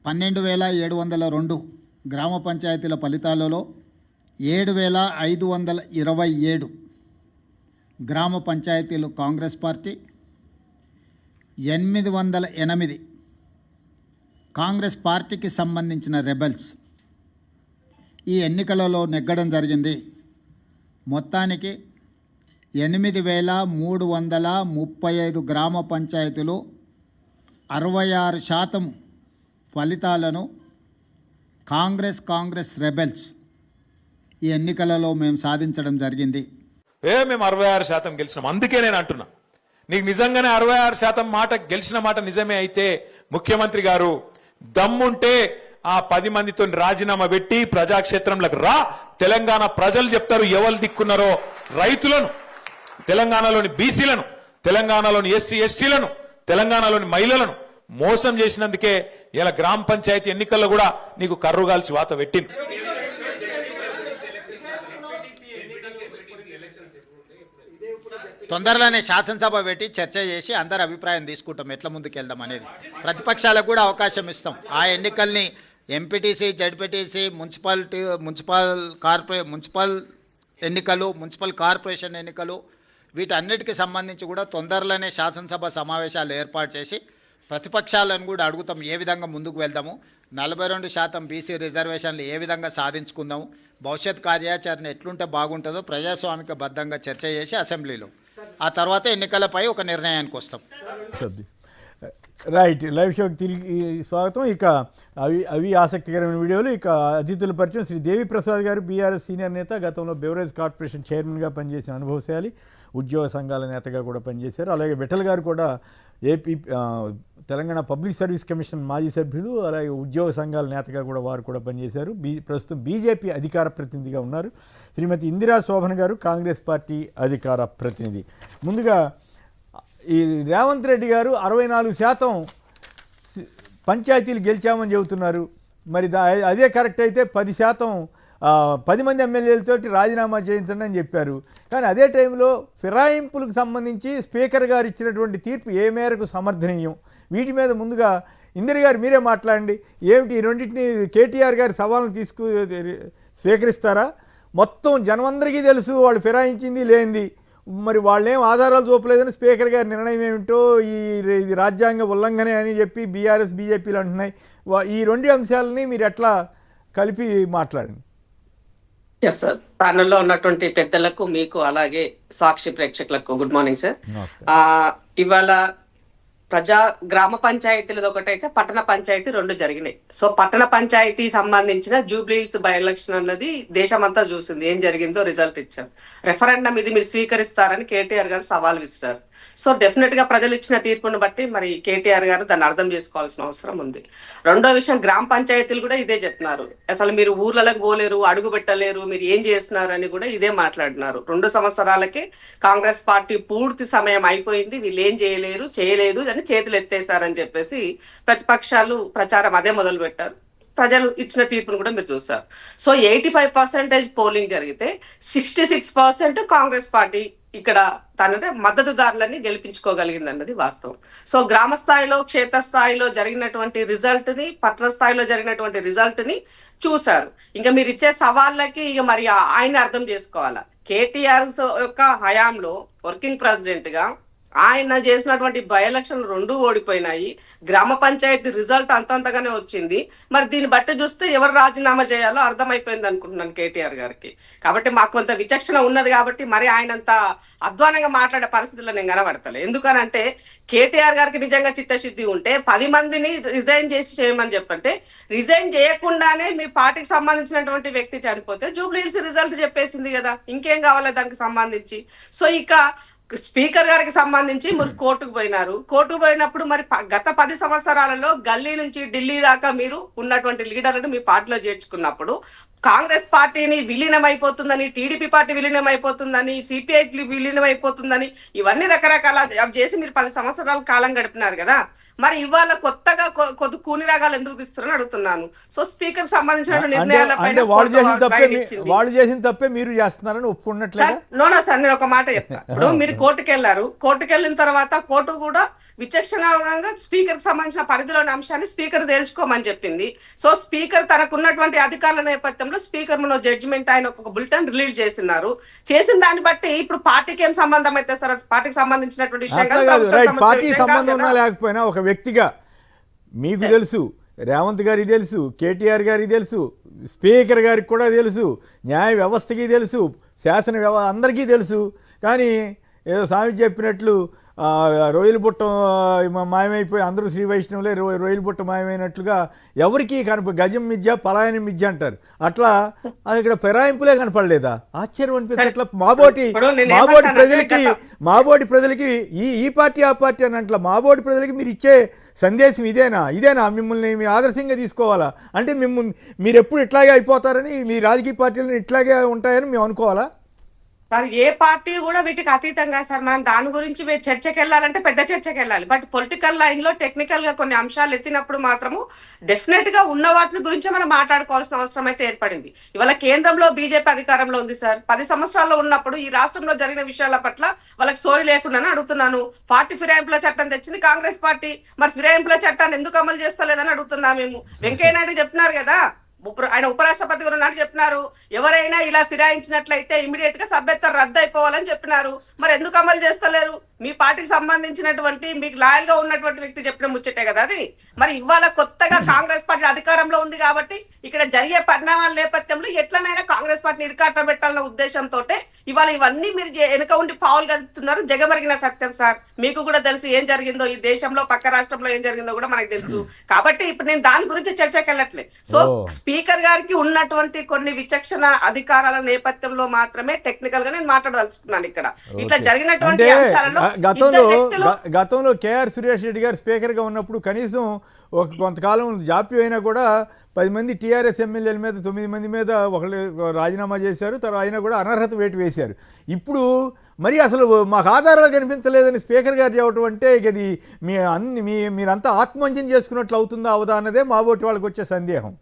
12,702 గ్రామ పంచాయతీల ఫలితాలలో 7,527 గ్రామ పంచాయతీలు కాంగ్రెస్ పార్టీ, 808 కాంగ్రెస్ పార్టీకి సంబంధించిన రెబెల్స్ ఈ ఎన్నికలలో నెగ్గడం జరిగింది. మొత్తానికి 8,335 గ్రామ పంచాయతీలు 66% ఫలితాలను కాంగ్రెస్ రెబెల్స్ ఈ ఎన్నికలలో మేము సాధించడం జరిగింది. మేము 66% గెలిచినాం. అందుకే నేను అంటున్నా, నీకు నిజంగానే 66% మాట గెలిచిన మాట నిజమే అయితే ముఖ్యమంత్రి గారు దమ్ముంటే ఆ 10 మందితో రాజీనామా పెట్టి ప్రజాక్షేత్రంలోకి రా. తెలంగాణ ప్రజలు చెప్తారు ఎవరు దిక్కున్నారో. రైతులను, తెలంగాణలోని బీసీలను, తెలంగాణలోని ఎస్సీ ఎస్టీలను, తెలంగాణలోని మహిళలను మోసం చేసినందుకే ఇలా గ్రామ పంచాయతీ ఎన్నికల్లో కూడా నీకు కర్రుగాల్చి వాత పెట్టింది. తొందరలోనే శాసనసభ పెట్టి చర్చ చేసి అందరి అభిప్రాయం తీసుకుంటాం ఎట్లా ముందుకెళ్దాం అనేది. ప్రతిపక్షాలకు కూడా అవకాశం ఇస్తాం. ఆ ఎన్నికల్ని ఎంపీటీసీ, జడ్పీటీసీ, మున్సిపల్ ఎన్నికలు, మున్సిపల్ కార్పొరేషన్ ఎన్నికలు వీటన్నిటికి సంబంధించి కూడా తొందరలోనే శాసనసభ సమావేశాలు ఏర్పాటు చేసి ప్రతిపక్షాలను కూడా అడుగుతాం ఏ విధంగా ముందుకు వెళ్దాము, 42% బీసీ రిజర్వేషన్లు ఏ విధంగా సాధించుకుందాము, భవిష్యత్ కార్యాచరణ ఎట్లుంటే బాగుంటుందో ప్రజాస్వామిక బద్ధంగా చర్చ చేసి అసెంబ్లీలో ఆ తర్వాత ఎన్నికలపై ఒక నిర్ణయానికి వస్తాం. రైట్. లైవ్ షోకి తిరిగి స్వాగతం. ఇక అవి ఆసక్తికరమైన వీడియోలు. ఇక అతిథుల పరిచయం శ్రీ దేవి ప్రసాద్ గారు, బీఆర్ఎస్ సీనియర్ నేత, గతంలో బెవరేజ్ కార్పొరేషన్ చైర్మన్గా పనిచేసిన అనుభవశాలి, ఉద్యోగ సంఘాల నేతగా కూడా పనిచేశారు. అలాగే విఠల్ గారు కూడా తెలంగాణ పబ్లిక్ సర్వీస్ కమిషన్ మాజీ సభ్యులు, అలాగే ఉద్యోగ సంఘాల నేతగా కూడా వారు కూడా పనిచేశారు. ప్రస్తుతం బీజేపీ అధికార ప్రతినిధిగా ఉన్నారు. శ్రీమతి ఇందిరా శోభన్ గారు కాంగ్రెస్ పార్టీ అధికార ప్రతినిధి. ముందుగా ఈ రేవంత్ రెడ్డి గారు 64% పంచాయతీలు గెలిచామని చెబుతున్నారు. మరి అదే కరెక్ట్ అయితే 10% 10 మంది ఎమ్మెల్యేలతోటి రాజీనామా చేయించండి అని చెప్పారు. కానీ అదే టైంలో ఫిరాయింపులకు సంబంధించి స్పీకర్ గారు ఇచ్చినటువంటి తీర్పు ఏ మేరకు సమర్థనీయం? వీటి మీద ముందుగా ఇందిర గారు మీరే మాట్లాడండి. ఏమిటి ఈ రెండింటిని కేటీఆర్ గారి సవాళ్ళను స్వీకరిస్తారా? మొత్తం జనమందరికీ తెలుసు వాళ్ళు ఫిరాయించింది లేనిది, మరి వాళ్ళేం ఆధారాలు చూపలేదని స్పీకర్ గారి నిర్ణయం ఏమిటో ఇది రాజ్యాంగ ఉల్లంఘనే అని చెప్పి బీఆర్ఎస్ బీజేపీలు అంటున్నాయి. ఈ రెండు అంశాలని మీరు ఎట్లా కలిపి మాట్లాడండి. Yes sir. ప్యానెల్లో ఉన్నటువంటి పెద్దలకు, మీకు, అలాగే సాక్షి ప్రేక్షకులకు గుడ్ మార్నింగ్ సార్. ఇవాళ గ్రామ పంచాయతీలది ఒకటైతే పట్టణ పంచాయతీ 2 జరిగినాయి. సో పట్టణ పంచాయతీ సంబంధించిన జూబ్లీహిల్స్ బై ఎలక్షన్ అన్నది దేశమంతా చూసింది. ఏం జరిగిందో రిజల్ట్ ఇచ్చారు. రెఫరెండం ఇది మీరు స్వీకరిస్తారని కేటీఆర్ గారు సవాల్ విసిరారు. సో డెఫినెట్ గా ప్రజలు ఇచ్చిన తీర్పును బట్టి మరి కేటీఆర్ గారు దాన్ని అర్థం చేసుకోవాల్సిన అవసరం ఉంది. రెండో విషయం, గ్రామ పంచాయతీలు కూడా ఇదే చెప్తున్నారు. అసలు మీరు ఊర్లలోకి పోలేరు, అడుగు పెట్టలేరు, మీరు ఏం చేస్తున్నారు అని కూడా ఇదే మాట్లాడినారు. 2 సంవత్సరాలకే కాంగ్రెస్ పార్టీ పూర్తి సమయం అయిపోయింది, వీళ్ళు ఏం చేయలేదు అని చేతులు ఎత్తేసారని చెప్పేసి ప్రతిపక్షాలు ప్రచారం అదే మొదలు పెట్టారు. ప్రజలు ఇచ్చిన తీర్పును కూడా మీరు చూస్తారు. సో 85% పోలింగ్ జరిగితే 66% కాంగ్రెస్ పార్టీ ఇక్కడ తనంటే మద్దతుదారులని గెలిపించుకోగలిగింది అన్నది వాస్తవం. సో గ్రామ స్థాయిలో, క్షేత్రస్థాయిలో జరిగినటువంటి రిజల్ట్ ని, పట్టణ స్థాయిలో జరిగినటువంటి రిజల్ట్ ని చూశారు. ఇంకా మీరు ఇచ్చే సవాళ్ళకి ఇక మరి ఆయన అర్థం చేసుకోవాలా. కేటీఆర్ యొక్క హయాంలో వర్కింగ్ ప్రెసిడెంట్ గా ఆయన చేసినటువంటి బై ఎలక్షన్ 2 ఓడిపోయినాయి. గ్రామ పంచాయతీ రిజల్ట్ అంతంతగానే వచ్చింది. మరి దీన్ని బట్టి చూస్తే ఎవరు రాజీనామా చేయాలో అర్థమైపోయింది అనుకుంటున్నాను కేటీఆర్ గారికి. కాబట్టి మాకు కొంత విచక్షణ ఉన్నది కాబట్టి మరి ఆయనంత అధ్వానంగా మాట్లాడే పరిస్థితుల్లో నేను కనబడతలే. ఎందుకనంటే కేటీఆర్ గారికి నిజంగా చిత్తశుద్ధి ఉంటే 10 మందిని రిజైన్ చేసి చేయమని చెప్పంటే, రిజైన్ చేయకుండానే మీ పార్టీకి సంబంధించినటువంటి వ్యక్తి చనిపోతే జూబ్లీహిల్స్ రిజల్ట్ చెప్పేసింది కదా, ఇంకేం కావాలి దానికి సంబంధించి. సో ఇక స్పీకర్ గారికి సంబంధించి మీరు కోర్టుకు పోయినప్పుడు మరి గత 10 సంవత్సరాలలో గల్లీ నుంచి ఢిల్లీ దాకా మీరు ఉన్నటువంటి లీడర్లను మీ పార్టీలో చేర్చుకున్నప్పుడు కాంగ్రెస్ పార్టీని విలీనమైపోతుందని, టీడీపీ పార్టీ విలీనమైపోతుందని, సిపిఐ విలీనమైపోతుందని ఇవన్నీ రకరకాల చేసి మీరు 10 సంవత్సరాల కాలం గడిపినారు కదా. మరి ఇవాళ కొత్తగా కొద్ది కూని రాగాలు ఎందుకు తీస్తున్నారని అడుగుతున్నాను. సో స్పీకర్ సంబంధించిన అంటే నిర్ణయాలపైన వాళ్ళు చేసిన కోర్టు తప్పే గైడ్ ఇచ్చింది. వాళ్ళు చేసిన తప్పే మీరు చేస్తున్నారని ఒప్పుకున్నట్లేగా. నో సార్, నేను ఒక మాట చెప్తా. ఇప్పుడు మీరు కోర్టుకు వెళ్ళారు, కోర్టుకు వెళ్ళిన తర్వాత కోర్టు కూడా విచక్షణంగా స్పీకర్ కి సంబంధించిన పరిధిలోని అంశాన్ని స్పీకర్ తేల్చుకోమని చెప్పింది. సో స్పీకర్ తనకున్నటువంటి అధికారుల నేపథ్యంలో స్పీకర్ జడ్జిమెంట్ ఆయన ఒక బులెటిన్ రిలీజ్ చేస్తున్నారు. చేసిన దాన్ని బట్టి ఇప్పుడు పార్టీకి ఏం సంబంధం అయితే సార్, పార్టీకి సంబంధించినటువంటి విషయం అట్లా కాదు, కాదు, ప్రభుత్వం రైట్. సంబంధించిన పార్టీ విషయం కాదు సంబంధం ఉన్నా కదా. లేకపోయినా ఒక వ్యక్తిగా మీకు తెలుసు, రేవంత్ గారికి తెలుసు, కేటీఆర్ గారికి తెలుసు, స్పీకర్ గారికి కూడా తెలుసు, న్యాయ వ్యవస్థకి తెలుసు, అందరికీ తెలుసు. కానీ ఏదో స్వామి చెప్పినట్లు రొయ్యల బుట్ట మాయమైపోయి అందరూ శ్రీ వైష్ణవులే రొయ్యల బుట్ట మాయమైనట్లుగా ఎవరికి గజం మిథ్య పలాయనం మిథ్య అంటారు. అట్లా అది ఇక్కడ ఫిరాయింపులే కనపడలేదా? ఆశ్చర్యం అనిపిస్తుంది. అట్లా మాబోటి ప్రజలకి ఈ పార్టీ ఆ పార్టీ అని అట్లా మాబోటి ప్రజలకి మీరు ఇచ్చే సందేశం ఇదేనా మిమ్మల్ని మీ ఆదర్శంగా తీసుకోవాలా? అంటే మీరు ఎప్పుడు ఇట్లాగే అయిపోతారని, మీ రాజకీయ పార్టీలను ఇట్లాగే ఉంటాయని మేము అనుకోవాలా? సార్ ఏ పార్టీ కూడా వీటికి అతీతంగా సార్, మనం దాని గురించి చర్చకి వెళ్ళాలంటే పెద్ద చర్చకి వెళ్ళాలి. బట్ పొలిటికల్ లైన్ లో టెక్నికల్ గా కొన్ని అంశాలు ఎత్తినప్పుడు మాత్రము డెఫినెట్ గా ఉన్న వాటి గురించి మనం మాట్లాడుకోవాల్సిన అవసరం అయితే ఏర్పడింది. ఇవాళ కేంద్రంలో బీజేపీ అధికారంలో ఉంది సార్. 10 సంవత్సరాల్లో ఉన్నప్పుడు ఈ రాష్ట్రంలో జరిగిన విషయాల పట్ల వాళ్ళకి సోయి లేకుండానే అడుగుతున్నాను. పార్టీ ఫిరాయింపుల చట్టం తెచ్చింది కాంగ్రెస్ పార్టీ, మరి ఫిరాయింపుల చట్టాన్ని ఎందుకు అమలు చేస్తలేదని అడుగుతున్నా. మేము వెంకయ్య నాయుడు చెప్తున్నారు కదా, ఆయన ఉపరాష్ట్రపతి గారు నాటి చెప్పినారు, ఎవరైనా ఇలా ఫిరాయించినట్లయితే ఇమీడియట్ గా సభ్యత్వం రద్దు అయిపోవాలని చెప్పినారు. మరి ఎందుకు అమలు చేస్తలేరు? మీ పార్టీకి సంబంధించినటువంటి మీకు లాయల్ గా ఉన్నటువంటి వ్యక్తి చెప్పిన ముచ్చటే కదా అది. మరి ఇవాళ కొత్తగా కాంగ్రెస్ పార్టీ అధికారంలో ఉంది కాబట్టి ఇక్కడ జరిగే పరిణామాల నేపథ్యంలో ఎట్లనైనా కాంగ్రెస్ పార్టీని ఇరుకాటం పెట్టాలన్న ఉద్దేశంతో ఇవాళ ఇవన్నీ మీరు వెనుక ఉండి పావులు కలుపుతున్నారు. జగమరిగిన సత్యం సార్, మీకు కూడా తెలుసు ఏం జరిగిందో ఈ దేశంలో, పక్క రాష్ట్రంలో ఏం జరిగిందో కూడా మనకు తెలుసు. కాబట్టి ఇప్పుడు నేను దాని గురించి చర్చకి వెళ్ళట్లేదు. సో స్పీకర్ గారికి ఉన్నటువంటి కొన్ని విచక్షణ అధికారాల నేపథ్యంలో మాత్రమే టెక్నికల్ గా నేను మాట్లాడదలుచుకున్నాను. ఇక్కడ ఇట్లా జరిగినటువంటి అంశాలలో గతంలో కేఆర్ సురేష్ రెడ్డి గారు స్పీకర్ గా ఉన్నప్పుడు కనీసం కొంతకాలం జాప్యం అయినా కూడా 10 మంది టీఆర్ఎస్ ఎమ్మెల్యేల మీద 9 మంది మీద ఒకళ్ళు రాజీనామా చేశారు. తర్వాత అయినా కూడా అనర్హత వేటు వేశారు. ఇప్పుడు మరి అసలు మాకు ఆధారాలు కనిపించలేదని స్పీకర్ గారు చెప్పడం అంటే ఇది మీరంతా ఆత్మవంచన చేసుకున్నట్లు అవుతుందా అవదా అన్నదే మాబోటి వాళ్ళకి వచ్చే సందేహం.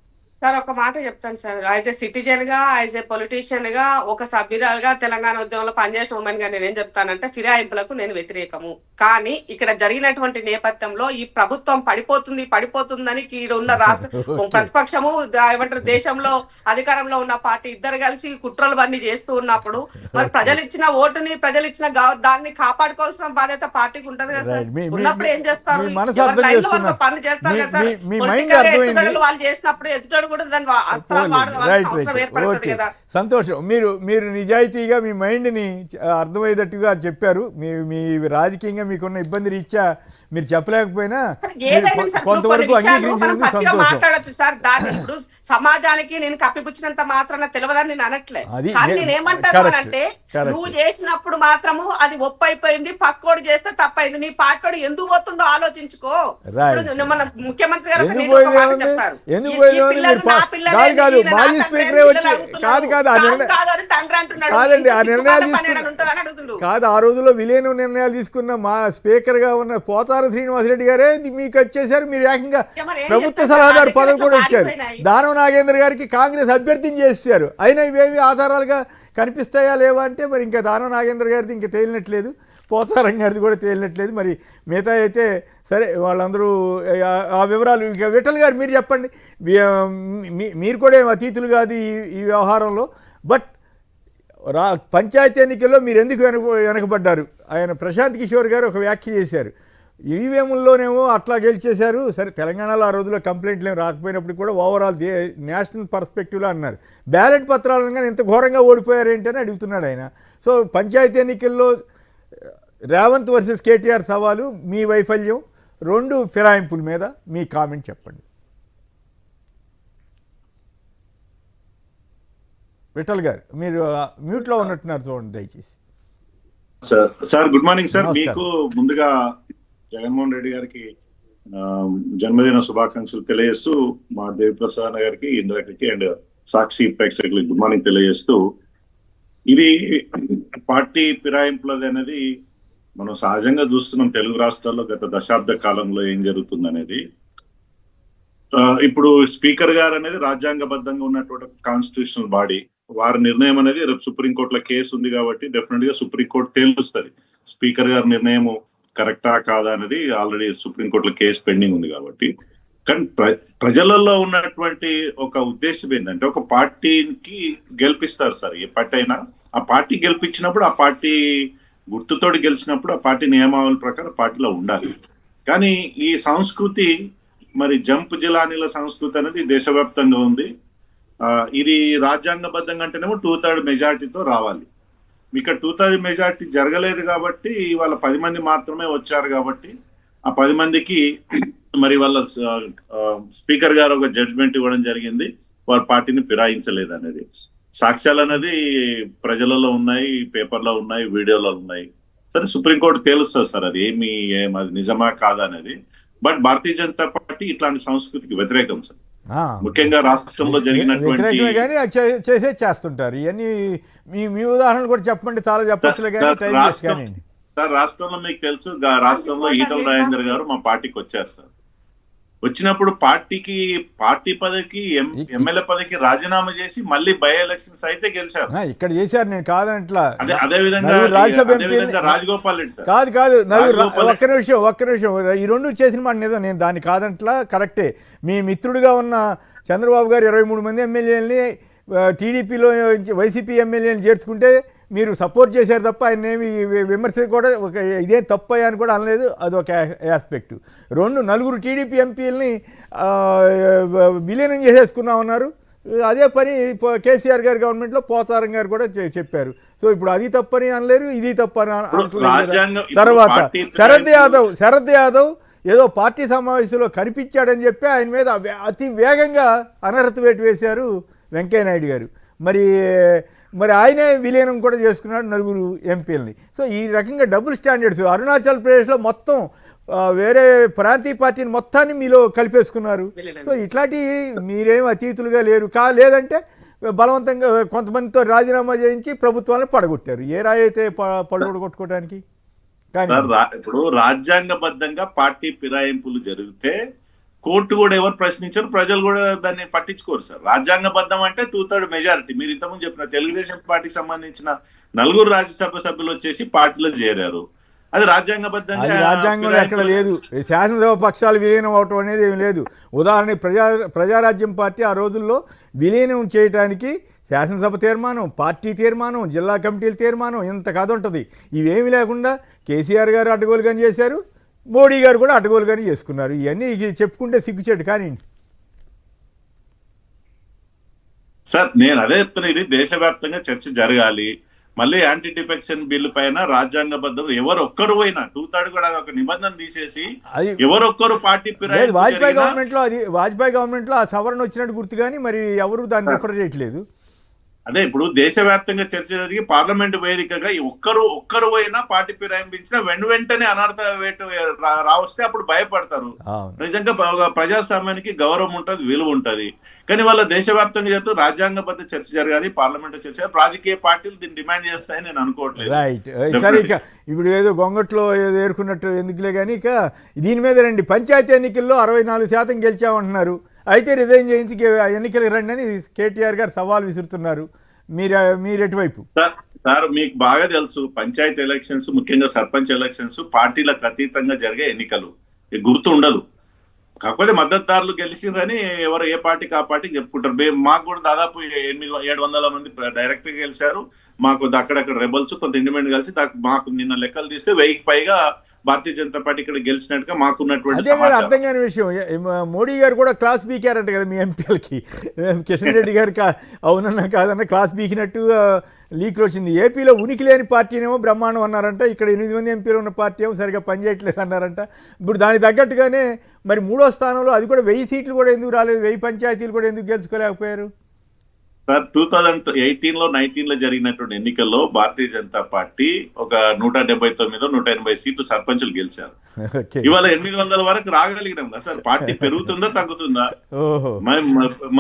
సార్ ఒక మాట చెప్తాను సార్, యాజ్ ఏ సిటిజన్ గా, యాజ్ ఏ పొలిటీషియన్ గా, ఒక సభ్యురాలుగా, తెలంగాణ ఉద్యమంలో పనిచేసిన ఉమెన్ గా నేనేం చెప్తానంటే ఫిరాయింపులకు నేను వ్యతిరేకము. కానీ ఇక్కడ జరిగినటువంటి నేపథ్యంలో ఈ ప్రభుత్వం పడిపోతుందని ఉన్న రాష్ట్ర ప్రతిపక్షము ఏమంటారు దేశంలో అధికారంలో ఉన్న పార్టీ ఇద్దరు కలిసి కుట్రలు బండి చేస్తూ ఉన్నప్పుడు మరి ప్రజలు ఇచ్చిన ఓటుని, ప్రజలు ఇచ్చిన దాన్ని కాపాడుకోవాల్సిన బాధ్యత పార్టీకి ఉంటది కదా సార్. ఉన్నప్పుడు ఏం చేస్తారు? పని చేస్తారు కదా సార్. వాళ్ళు చేసినప్పుడు ఎదుటాడు సంతోషం. మీరు నిజాయితీగా మీ మైండ్ని అర్థమయ్యేటట్టుగా చెప్పారు. మీ రాజకీయంగా మీకున్న ఇబ్బంది రీత్యా మీరు చెప్పలేకపోయినా కొంతవరకు అంగీకరించినందుకు సంతోషం. సార్ దాన్ని ఇప్పుడు సమాజానికి నేను కప్పిపుచ్చినంత మాత్రాన తెలియదని నేను అనట్లే. కానీ నేను ఏమంటాను అంటే నువ్వు చేసినప్పుడు మాత్రము అది ఒప్పైపోయింది, పక్కోడు చేస్తే తప్పైంది. నీ పార్టీ ఎందుకు పోతుండో ఆలోచించుకో. మన ముఖ్యమంత్రి గారు మాజీ స్పీకరే వచ్చి కాదండి ఆ నిర్ణయాలు కాదు, ఆ రోజుల్లో విలీన నిర్ణయాలు తీసుకున్న మా స్పీకర్ గా ఉన్న పోచారం శ్రీనివాసరెడ్డి గారే మీకు వచ్చేసారు. మీరు ఏకంగా ప్రభుత్వ సలహాదారు పదవి కూడా ఇచ్చారు. దానం నాగేంద్ర గారికి కాంగ్రెస్ అభ్యర్థిని చేశారు. అయినా ఇవేవి ఆధారాలుగా కనిపిస్తాయా లేవా అంటే మరి ఇంకా దానం నాగేంద్ర గారిది ఇంకా తేలినట్లేదు, పోచారం గారిది కూడా తేలినట్లేదు. మరి మిగతా అయితే సరే వాళ్ళందరూ ఆ వివరాలు. ఇంకా విఠల్ గారు మీరు చెప్పండి, మీరు కూడా ఏం అతీతులు కాదు ఈ వ్యవహారంలో. బట్ పంచాయతీ ఎన్నికల్లో మీరు ఎందుకు వెనకబడ్డారు? ఆయన ప్రశాంత్ కిషోర్ గారు ఒక వ్యాఖ్య చేశారు, ఈవీఎంల్లోనేమో అట్లా గెలిచేశారు. సరే తెలంగాణలో ఆ రోజుల్లో కంప్లైంట్లు ఏమి రాకపోయినప్పుడు కూడా ఓవరాల్ నేషనల్ పర్స్పెక్టివ్లో అన్నారు. బ్యాలెట్ పత్రాలను కానీ ఇంత ఘోరంగా ఓడిపోయారు ఏంటని అడుగుతున్నాడు ఆయన. సో పంచాయతీ ఎన్నికల్లో రేవంత్ వర్సెస్ కేటీఆర్ సవాలు, మీ వైఫల్యం, 2 ఫిరాయింపుల మీద మీ కామెంట్ చెప్పండి. విఠల్ గారు మీరు మ్యూట్లో ఉన్నట్టున్నారు, చూడండి దయచేసి. Sir good morning sir. మీకు ముందుగా జగన్మోహన్ రెడ్డి గారికి జన్మదిన శుభాకాంక్షలు తెలియజేస్తూ, మా దేవిప్రసాద్ గారికి, ఇంద్రకి అండ్ సాక్షి ప్రేక్షకులకి గుడ్ మార్నింగ్ తెలియజేస్తూ, ఇది పార్టీ ఫిరాయింపులది అనేది మనం సహజంగా చూస్తున్నాం తెలుగు రాష్ట్రాల్లో గత దశాబ్ద కాలంలో ఏం జరుగుతుంది అనేది. ఇప్పుడు స్పీకర్ గారు అనేది రాజ్యాంగబద్ధంగా ఉన్నటువంటి కాన్స్టిట్యూషనల్ బాడీ. వారి నిర్ణయం అనేది రేపు సుప్రీంకోర్టులో కేసు ఉంది కాబట్టి డెఫినెట్ గా సుప్రీంకోర్టు తేలుస్తుంది స్పీకర్ గారి నిర్ణయం కరెక్టా కాదా అనేది. ఆల్రెడీ సుప్రీంకోర్టులో కేసు పెండింగ్ ఉంది కాబట్టి. కానీ ప్రజలలో ఉన్నటువంటి ఒక ఉద్దేశం ఏంటంటే ఒక పార్టీకి గెలిపిస్తారు సార్, ఏ పార్టీ అయినా. ఆ పార్టీ గెలిపించినప్పుడు ఆ పార్టీ గుర్తుతోటి గెలిచినప్పుడు ఆ పార్టీ నియమావళి ప్రకారం పార్టీలో ఉండాలి. కానీ ఈ సంస్కృతి మరి జంప్ జిలానీల సంస్కృతి అనేది దేశవ్యాప్తంగా ఉంది. ఇది రాజ్యాంగబద్ధంగా అంటేనేమో 2/3 మెజార్టీతో రావాలి. ఇక్కడ 2/3 మెజార్టీ జరగలేదు కాబట్టి వాళ్ళ 10 మంది మాత్రమే వచ్చారు కాబట్టి ఆ 10 మందికి మరి వాళ్ళ స్పీకర్ గారు ఒక జడ్జ్మెంట్ ఇవ్వడం జరిగింది, వారి పార్టీని ఫిరాయించలేదు అనేది. సాక్ష్యాలు అనేది ప్రజలలో ఉన్నాయి, పేపర్లో ఉన్నాయి, వీడియోలో ఉన్నాయి. సరే సుప్రీంకోర్టు తేలుస్తుంది సార్ అది అది నిజమా కాదా అనేది. బట్ భారతీయ జనతా పార్టీ ఇట్లాంటి సంస్కృతికి వ్యతిరేకం సార్. ముఖ్యంగా రాష్ట్రంలో జరిగినటువంటి చేస్తుంటారు ఇవన్నీ. మీ ఉదాహరణలు కూడా చెప్పండి, చాలా చెప్పొచ్చులే కానీ. సార్ రాష్ట్రంలో మీకు తెలుసు, రాష్ట్రంలో ఈటల రాజేందర్ గారు మా పార్టీకి వచ్చారు సార్. వచ్చినప్పుడు పార్టీ పదవికి ఎమ్మెల్యే పదవికి రాజీనామా చేసి మళ్ళీ బై ఎలక్షన్స్ అయితే గెలిచారు. ఇక్కడ చేశారు, నేను కాదనట్లా. అదే విధంగా రాజగోపాల్ రెడ్డి సార్ కాదు ఒక్క నిమిషం ఈ రెండు చేసిన మాట నిజం, నేను దాన్ని కాదంట్లా, కరెక్టే. మీ మిత్రుడిగా ఉన్న చంద్రబాబు గారు 23 మంది ఎమ్మెల్యేలని టీడీపీలో వైసీపీ ఎమ్మెల్యేని చేర్చుకుంటే మీరు సపోర్ట్ చేశారు తప్ప ఆయన ఏమి విమర్శ కూడా ఒక ఇదే తప్పు అని కూడా అనలేదు. అదొక ఆస్పెక్టు. 4 టీడీపీ ఎంపీలని విలీనం చేసేసుకున్నామన్నారు. అదే పని కేసీఆర్ గారి గవర్నమెంట్లో పోచారం గారు కూడా చెప్పారు. సో ఇప్పుడు అది తప్పని అనలేరు, ఇది తప్పని అనలేదు. తర్వాత శరద్ యాదవ్ ఏదో పార్టీ సమావేశంలో కనిపించాడని చెప్పి ఆయన మీద అతి వేగంగా అనర్హత వేటు వేశారు వెంకయ్యనాయుడు గారు. మరి ఆయనే విలీనం కూడా చేసుకున్నాడు 4 ఎంపీలని. సో ఈ రకంగా డబుల్ స్టాండర్డ్స్. అరుణాచల్ ప్రదేశ్లో మొత్తం వేరే ప్రాంతీయ పార్టీని మొత్తాన్ని మీలో కలిపేసుకున్నారు. సో ఇట్లాంటి మీరేం అతీతులుగా లేరు. లేదంటే బలవంతంగా కొంతమందితో రాజీనామా చేయించి ప్రభుత్వాలను పడగొట్టారు. ఏ రాయి అయితే పడగొట్టుకోవడానికి. కానీ ఇప్పుడు రాజ్యాంగబద్ధంగా పార్టీ ఫిరాయింపులు జరిగితే కోర్టు కూడా ఎవరు ప్రశ్నించారు, ప్రజలు కూడా దాన్ని పట్టించుకోరు సార్. రాజ్యాంగబద్ధం అంటే 2/3 మెజారిటీ. మీరు ఇంతకుముందు చెప్పిన తెలుగుదేశం పార్టీకి సంబంధించిన 4 రాజ్యసభ సభ్యులు వచ్చేసి పార్టీలో చేరారు. అది రాజ్యాంగబద్ధంగా రాజ్యాంగంలో ఎక్కడ లేదు. శాసనసభ పక్షాలు విలీనం అవటం అనేది ఏమి లేదు. ఉదాహరణకి ప్రజారాజ్యం పార్టీ ఆ రోజుల్లో విలీనం చేయడానికి శాసనసభ తీర్మానం, పార్టీ తీర్మానం, జిల్లా కమిటీల తీర్మానం, ఇంత కథ ఉంటుంది. ఇవేమి లేకుండా కేసీఆర్ గారు అడ్డగోలుగాని చేశారు, మోడీ గారు కూడా అడ్డగోలుగాని చేసుకున్నారు. ఇవన్నీ చెప్పుకుంటే సిగ్గుచేటు. కానీ సార్ నేను అదే చెప్తున్నా, ఇది దేశవ్యాప్తంగా చర్చ జరగాలి. మళ్ళీ యాంటీ డిఫెక్షన్ బిల్లు పైన రాజ్యాంగబద్ధం ఎవరొక్కరు పోయినా 2/3 కూడా ఒక నిబంధన తీసేసి ఎవరొక్కరు పార్టీ వాజ్పేయి గవర్నమెంట్ లో ఆ సవరణ వచ్చినట్టు గుర్తు, కానీ మరి ఎవరు దాన్ని రిఫర్ చేయట్లేదు. అదే ఇప్పుడు దేశవ్యాప్తంగా చర్చ జరిగి పార్లమెంట్ వేదికగా ఒక్కరు పోయినా పార్టీ ఫిరాయించిన వెంటనే అనర్థ వేటు రావస్తే అప్పుడు భయపడతారు. నిజంగా ప్రజాస్వామ్యానికి గౌరవం ఉంటుంది, విలువ ఉంటుంది. కానీ వాళ్ళ దేశవ్యాప్తంగా చెప్తూ రాజ్యాంగబద్ధ చర్చ జరగాలి, పార్లమెంట్ చర్చ, రాజకీయ పార్టీలు దీన్ని డిమాండ్ చేస్తాయని నేను అనుకోవట్లేదు. రైట్. సరే, ఇక ఇప్పుడు ఏదో గొంగట్లో ఏదో ఏరుకున్నట్టు ఎందుకులే కానీ ఇక దీని మీద రండి. పంచాయతీ ఎన్నికల్లో 64% గెలిచామంటున్నారు. అయితే రిజైన్ చేయించి ఎన్నికలకు రండి అని కేటీఆర్ గారు సవాల్ విసురుతున్నారు. మీరు ఎటువైపు? సార్ మీకు బాగా తెలుసు, పంచాయతీ ఎలక్షన్స్ ముఖ్యంగా సర్పంచ్ ఎలక్షన్స్ పార్టీలకు అతీతంగా జరిగే ఎన్నికలు. గుర్తు ఉండదు. కాకపోతే మద్దతుదారులు గెలిచిండ్రని ఎవరు ఏ పార్టీకి ఆ పార్టీకి చెప్పుకుంటారు. మాకు కూడా దాదాపు 700 మంది డైరెక్ట్ గా గెలిచారు. మాకు అక్కడక్కడ రెబల్స్ కొంత ఇండిపెండెంట్ కలిసి మాకు నిన్న లెక్కలు తీస్తే 1000కి పైగా భారతీయ జనతా పార్టీ ఇక్కడ గెలిచినట్టుగా మాకున్నటువంటి అర్థం కాని విషయం. మోడీ గారు కూడా క్లాస్ బీకారంట కదా మీ ఎంపీలకి. కిషన్ రెడ్డి గారు అవునన్నా కాదన్నా క్లాస్ బీకినట్టు లీక్లు వచ్చింది. ఏపీలో ఉనికి లేని పార్టీనేమో బ్రహ్మాండం అన్నారంట, ఇక్కడ 8 మంది ఎంపీలు ఉన్న పార్టీ ఏమో సరిగా పనిచేయట్లేదు అన్నారంట. ఇప్పుడు దానికి తగ్గట్టుగానే మరి 3వ స్థానంలో అది కూడా 1000 సీట్లు కూడా ఎందుకు రాలేదు, 1000 పంచాయతీలు కూడా ఎందుకు గెలుచుకోలేకపోయారు? సార్ 2018లో 19లో జరిగినటువంటి ఎన్నికల్లో భారతీయ జనతా పార్టీ ఒక 179 180 సీట్లు సర్పంచులు గెలిచారు. ఇవాళ 800 వరకు రాగలిగినాం కదా సార్. పార్టీ పెరుగుతుందా తగ్గుతుందా?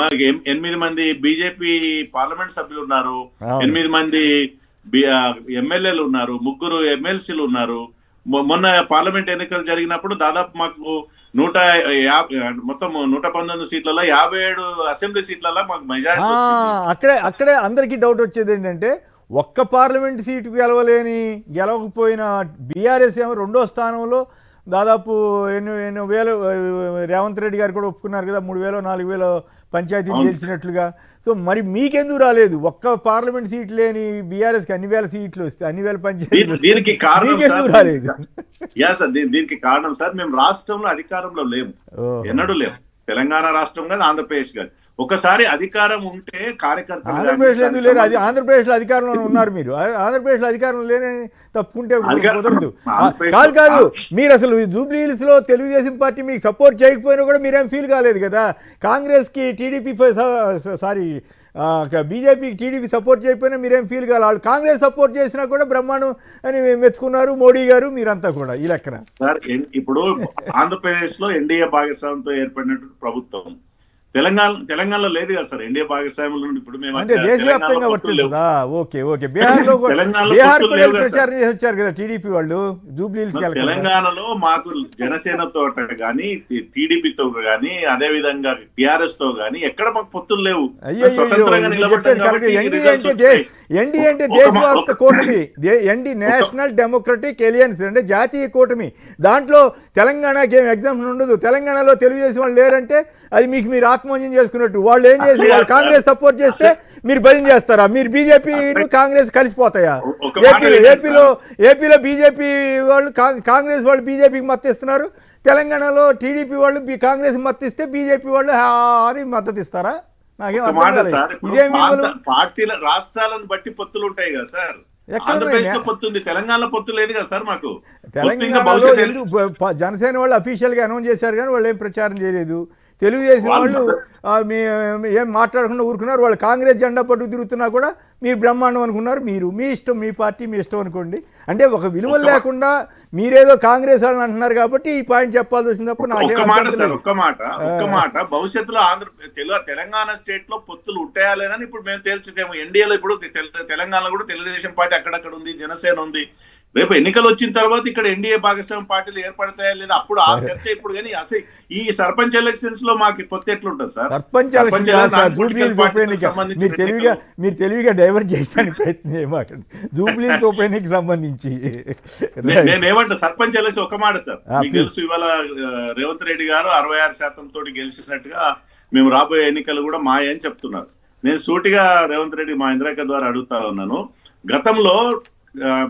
మాకు 8 మంది బీజేపీ పార్లమెంట్ సభ్యులు ఉన్నారు, 8 మంది ఎమ్మెల్యేలు ఉన్నారు, 3 ఎమ్మెల్సీలు ఉన్నారు. మొన్న పార్లమెంట్ ఎన్నికలు జరిగినప్పుడు దాదాపు మాకు 119 సీట్లలో 57 అసెంబ్లీ సీట్లలో మాకు మెజారిటీ అక్కడే అందరికీ డౌట్ వచ్చేది ఏంటంటే ఒక్క పార్లమెంట్ సీటు గెలవకపోయిన బీఆర్ఎస్ ఏమో రెండో స్థానంలో దాదాపు ఎన్నో వేలు రేవంత్ రెడ్డి గారు కూడా ఒప్పుకున్నారు కదా 3,000 4,000 పంచాయతీలు గెలిచినట్లుగా. సో మరి మీకెందుకు రాలేదు? ఒక్క పార్లమెంట్ సీట్ లేని బీఆర్ఎస్కి అన్ని వేల సీట్లు వస్తే అన్ని వేల పంచాయతీలు మీకెందుకు రాలేదు? దీనికి కారణం సార్ మేము రాష్ట్రంలో అధికారంలో లేము, ఎన్నడూ లేము. తెలంగాణ రాష్ట్రం కాదు, ఆంధ్రప్రదేశ్ కాదు. ఒకసారి అధికారం ఉంటే కార్యకర్తలు ఆంధ్రప్రదేశ్లో ఎందుకు లేరు? ఆంధ్రప్రదేశ్లో అధికారంలో ఉన్నారు మీరు. ఆంధ్రప్రదేశ్లో అధికారంలో లేని తప్పుకుంటే కుదరదు. కాదు మీరు అసలు జూబ్లీ హిల్స్ లో తెలుగుదేశం పార్టీ మీకు సపోర్ట్ చేయకపోయినా కూడా మీరేం ఫీల్ కాలేదు కదా. కాంగ్రెస్కి టీడీపీ బీజేపీకి టీడీపీ సపోర్ట్ చేయకపోయినా మీరేం ఫీల్ కాలేదు. వాళ్ళు కాంగ్రెస్ సపోర్ట్ చేసినా కూడా బ్రహ్మాండం అని మెచ్చుకున్నారు మోడీ గారు, మీరంతా కూడా ఈ లెక్కన. ఇప్పుడు ఆంధ్రప్రదేశ్ లో ఎన్డీఏ భాగస్వామ్యంతో ఏర్పడినటువంటి ప్రభుత్వం తెలంగాణలో లేదు కదా సార్. ఎన్డీఏ భాగస్వామ్యంలో ఇప్పుడు మేము అంటే దేశవ్యాప్తంగా వర్తిస్తుందా? ఓకే బీహార్ కూడా ప్రచారం చేసి వచ్చారు కదా టీడీపీ వాళ్ళు జూబ్లీ హిల్స్. తెలంగాణలో మాకు జనసేనతో గానీ టీడీపీతో గానీ అదే విధంగా టిఆర్ఎస్ తో గానీ ఎక్కడ మాకు పొత్తులు లేవు. ఎన్డీ అంటే దేశవ్యాప్త కూటమి, నేషనల్ డెమోక్రటిక్ ఎలియన్స్ అంటే జాతీయ కూటమి. దాంట్లో తెలంగాణకి ఏం ఎగ్జామ్షన్ ఉండదు. తెలంగాణలో తెలుగుదేశం వాళ్ళు లేరంటే అది మీకు మీరు ఆత్మహత్యం చేసుకున్నట్టు. వాళ్ళు ఏం చేసి కాంగ్రెస్ సపోర్ట్ చేస్తే మీరు భజన చేస్తారా? మీరు బీజేపీను కాంగ్రెస్ కలిసిపోతాయా? ఏపీలో బీజేపీ వాళ్ళు కాంగ్రెస్ వాళ్ళు బీజేపీకి మద్దతు ఇస్తున్నారు. తెలంగాణలో టీడీపీ వాళ్ళు కాంగ్రెస్ మద్దతు ఇస్తే బీజేపీ వాళ్ళు అని మద్దతు ఇస్తారా? నాకేం పార్టీల రాష్ట్రాలను బట్టి పొత్తులు ఉంటాయి కదా సార్. పొత్తుంది, తెలంగాణ పొత్తు లేదు కదా సార్. మాకు తెలంగాణలో జనసేన వాళ్ళు అఫీషియల్ గా అనౌన్స్ చేశారు కానీ వాళ్ళు ఏం ప్రచారం చేయలేదు. తెలుగుదేశం వాళ్ళు ఏం మాట్లాడకుండా ఊరుకున్నారు. వాళ్ళు కాంగ్రెస్ జెండా పట్టుకు తిరుగుతున్నా కూడా మీరు బ్రహ్మాండం అనుకున్నారు. మీరు మీ ఇష్టం, మీ పార్టీ మీ ఇష్టం అనుకోండి. అంటే ఒక విలువలు లేకుండా మీరేదో కాంగ్రెస్ వాళ్ళని అంటున్నారు కాబట్టి ఈ పాయింట్ చెప్పాల్సి వచ్చింది తప్ప ఒక్క మాట భవిష్యత్తులో తెలంగాణ స్టేట్ లో పొత్తులు ఉంటాయా లేదని ఇప్పుడు మేము తేల్చుతేమో. ఎన్డీఏలో ఇప్పుడు తెలంగాణలో కూడా తెలుగుదేశం పార్టీ అక్కడక్కడ ఉంది, జనసేన ఉంది. రేపు ఎన్నికలు వచ్చిన తర్వాత ఇక్కడ ఎన్డీఏ భాగస్వామ్య పార్టీలు ఏర్పడతాయా లేదా అప్పుడు ఆ చర్చ ఇప్పుడు. కానీ అసలు ఈ సర్పంచ్ ఎలక్షన్స్ లో మాకు పొత్తు ఎట్లుంటుంది సార్? మీరు తెలివిగా డైవర్ట్ చేయడానికి ప్రయత్నం చేయమాకండి. జూబ్లీ ఉప ఎన్నికకి సంబంధించి నేనేమంటా, సర్పంచ్ ఎలక్షన్ ఒక మాట సార్. మీకు తెలుసు ఇవాళ రేవంత్ రెడ్డి గారు 66% తోటి గెలిచినట్టుగా మేము రాబోయే ఎన్నికలు కూడా మాయ అని చెప్తున్నారు. నేను సూటిగా రేవంత్ రెడ్డి మా ఇంద్రాక ద్వారా అడుగుతా ఉన్నాను. గతంలో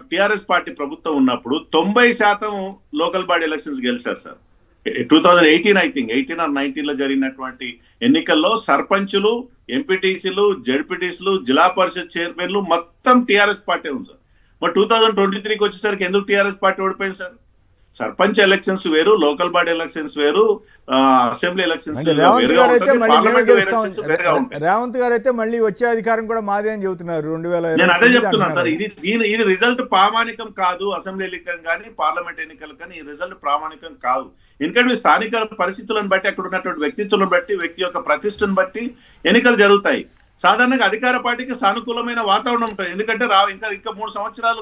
టిఆర్ఎస్ పార్టీ ప్రభుత్వం ఉన్నప్పుడు 90% లోకల్ బాడీ ఎలక్షన్స్ గెలిచారు సార్. 2018 ఐ థింక్ 18 or 19 లో జరిగినటువంటి ఎన్నికల్లో సర్పంచులు, ఎంపీటీసీలు, జడ్పీటీసీలు, జిల్లా పరిషత్ చైర్మన్లు మొత్తం టిఆర్ఎస్ పార్టీ ఉంది సార్. మరి 2023కి వచ్చేసరికి ఎందుకు టిఆర్ఎస్ పార్టీ ఓడిపోయింది సార్? సర్పంచ్ ఎలక్షన్స్ వేరు, లోకల్ బాడీ ఎలక్షన్స్ వేరు, అసెంబ్లీ ఎలక్షన్స్. రేవంత్ గారు అయితే మళ్ళీ వచ్చే అధికారం కూడా మాదే అని చెబుతున్నారు. 2020. నేను అదే చెప్తున్నాను సార్. ఇది రిజల్ట్ ప్రామాణికం కాదు. అసెంబ్లీ ఎన్నికలు కానీ పార్లమెంట్ ఎన్నికలు కానీ ఈ రిజల్ట్ ప్రామాణికం కాదు. ఎందుకంటే స్థానిక పరిస్థితులను బట్టి, అక్కడ ఉన్నటువంటి వ్యక్తిత్వాలను బట్టి, వ్యక్తి యొక్క ప్రతిష్టను బట్టి ఎన్నికలు జరుగుతాయి. సాధారణంగా అధికార పార్టీకి సానుకూలమైన వాతావరణం ఉంటుంది. ఎందుకంటే ఇంకా 3 సంవత్సరాలు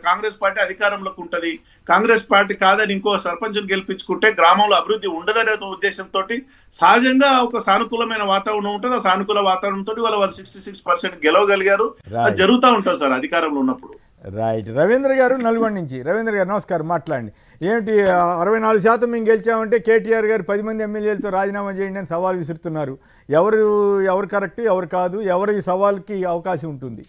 కాంగ్రెస్ పార్టీ అధికారంలోకి ఉంటుంది. కాంగ్రెస్ పార్టీ కాదని ఇంకో సర్పంచ్ని గెలిపించుకుంటే గ్రామంలో అభివృద్ధి ఉండదనే ఉద్దేశంతో సహజంగా ఒక సానుకూలమైన వాతావరణం ఉంటుంది. ఆ సానుకూల వాతావరణంతో వాళ్ళు 66% గెలవగలిగారు. అది జరుగుతూ ఉంటుంది సార్ అధికారంలో ఉన్నప్పుడు. రైట్. రవీంద్ర గారు నల్గొండ నుంచి. రవీంద్ర గారు నమస్కారం, మాట్లాడండి. ఏమిటి 64% మేము గెలిచామంటే కేటీఆర్ గారు 10 మంది ఎమ్మెల్యేలతో రాజీనామా చేయండి అని సవాల్ విసురుతున్నారు. ఎవరు కరెక్ట్, ఎవరు కాదు, ఎవరు ఈ సవాల్కి అవకాశం ఉంటుంది?